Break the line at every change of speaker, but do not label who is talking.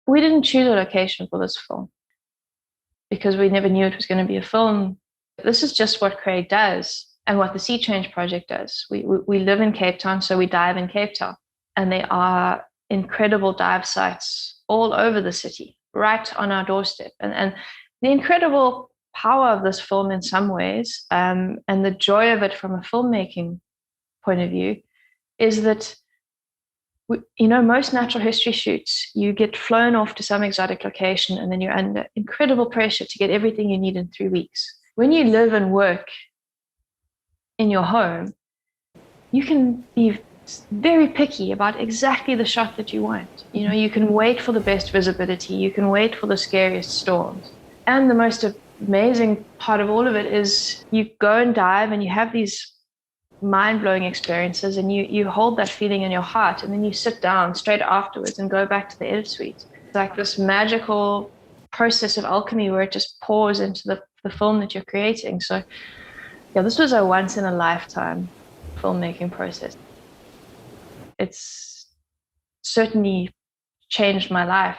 We didn't choose a location for this film because we never knew it was going to be a film. This is just what Craig does and what the Sea Change Project does. We live in Cape Town, so we dive in Cape Town. And there are incredible dive sites all over the city, right on our doorstep. And the incredible power of this film in some ways, and the joy of it from a filmmaking point of view, is that most natural history shoots, you get flown off to some exotic location and then you're under incredible pressure to get everything you need in 3 weeks. When you live and work in your home, you can be very picky about exactly the shot that you want. You can wait for the best visibility, you can wait for the scariest storms. And the most amazing part of all of it is you go and dive and you have these mind-blowing experiences, and you hold that feeling in your heart, and then you sit down straight afterwards and go back to the edit suite. It's like this magical process of alchemy where it just pours into the film that you're creating. So yeah, this was a once-in-a-lifetime filmmaking process. It's certainly changed my life.